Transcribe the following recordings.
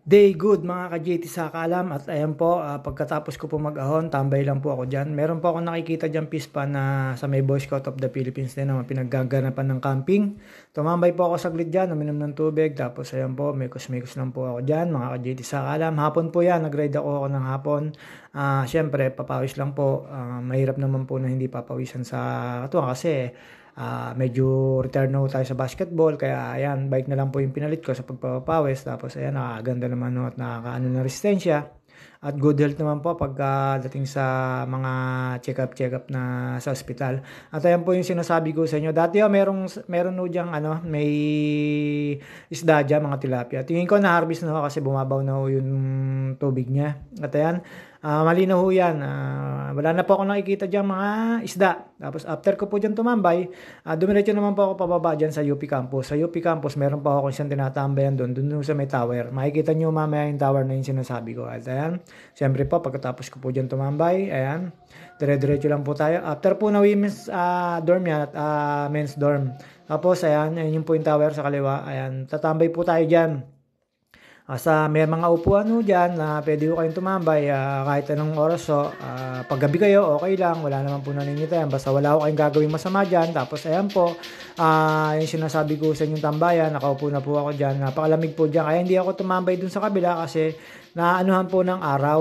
Day good mga ka-JT sa Kalam at ayan po, pagkatapos ko po mag-ahon, tambay lang po ako dyan. Meron po ako nakikita dyan pispa na sa may Boy Scout of the Philippines din na pinaggaganapan ng camping. Tumambay po ako saglit dyan, uminom ng tubig, tapos ayan po, mikos-mikos lang po ako dyan mga ka-JT sa Kalam. Hapon po yan, nag-ride ako ng hapon. Siyempre, papawis lang po. Mahirap naman po na hindi papawisan sa katuwa kasi medyo retired na ho tayo sa basketball, kaya ayan, bike na lang po yung pinalit ko sa pagpapawis. Tapos ayan, nakakaganda naman ho at nakakaano na resistensya at good health naman po pagdating sa mga check-up na sa ospital. At ayan po yung sinasabi ko sa inyo. Dati meron ho diyang may isda dyan, mga tilapia. Tingin ko na-harvest na ho kasi bumabaw na ho yung tubig niya. At ayan, malinaw ho yan. Wala na po ako nakikita dyan mga isda. Tapos after ko po dyan tumambay, dumiretso naman po ako pababa dyan sa UP Campus. Sa UP Campus, meron pa ako isang tinatambayan doon sa may tower. Makikita nyo mamaya yung tower na yung sinasabi ko. At ayan, siyempre po, pagkatapos ko po dyan tumambay, ayan, dire-diretso lang po tayo. After po na women's dorm yan at men's dorm. Tapos ayan, ayan yung po yung tower sa kaliwa. Ayan, tatambay po tayo dyan. May mga upuan ho dyan na pwede ho kayong tumambay kahit anong oras ho. Paggabi kayo, okay lang. Wala naman po naninitayan. Basta wala ho kayong gagawin masama dyan. Tapos ayan po, yung sinasabi ko sa inyong tambayan, nakaupo na po ako dyan. Napakalamig po dyan. Kaya hindi ako tumambay dun sa kabila kasi naanuhan po ng araw.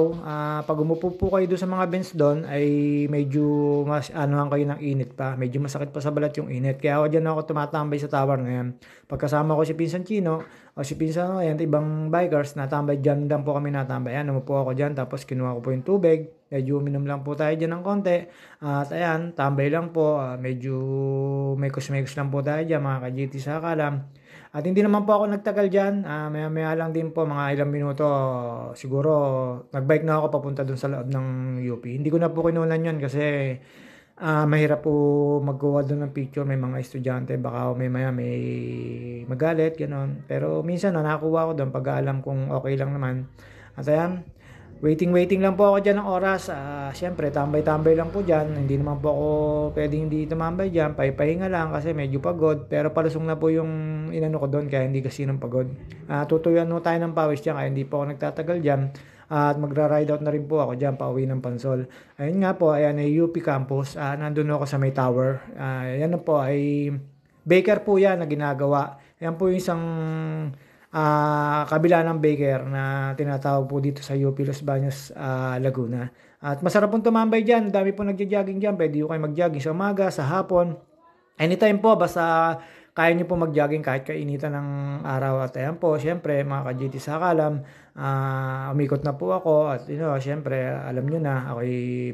Pag umupo po kayo doon sa mga bench doon ay medyo mas anuhan kayo ng init pa. Medyo masakit pa sa balat yung init. Kaya ako dyan ako tumatambay sa tower ngayon. Pagkasama ko si Pinsan Chino o si Pinsan ayan, ibang bikers natambay dyan lang po kami natambay. Ayan, umupo ako dyan tapos kinuha ko po yung tubig. Medyo uminom lang po tayo dyan ng konti. At ayan, tambay lang po. Medyo may kusmekos lang po tayo dyan mga ka-GT sa Kalam. At hindi naman po ako nagtagal dyan. Maya-maya lang din po, mga ilang minuto. Siguro, nagbike na ako papunta dun sa loob ng UP. Hindi ko na po kinunan yun kasi mahirap po magkuha doon ng picture. May mga estudyante, baka may magalit, gano'n. Pero minsan, nakakuha ko doon pag alam kung okay lang naman. At ayan, waiting lang po ako dyan ng oras. Siyempre, tambay-tambay lang po dyan. Hindi naman po ako pwedeng hindi tumambay dyan. Pahinga lang kasi medyo pagod. Pero palusong na po yung inano ko doon kaya hindi kasi ng pagod. Tutuyuan mo tayo ng pawis dyan kaya hindi po ako nagtatagal dyan. At magra-ride out na rin po ako dyan pauwi ng Pansol. Ayun nga po, ayan ay UP Campus. Nandun ako sa may tower. Yan na po ay baker po yan na ginagawa. Yan po yung isang kabila ng baker na tinatawag po dito sa UP Los Baños, Laguna. At masarap pong tumambay dyan. Dami po nagja-jogging dyan. Pwede po kayo mag-jogging sa umaga, sa hapon. Anytime po, basta kaya nyo po mag-jogging kahit kainitan ng araw. At ayan po, syempre, mga ka-GT sa Kalam, umikot na po ako. At syempre, alam nyo na, ako'y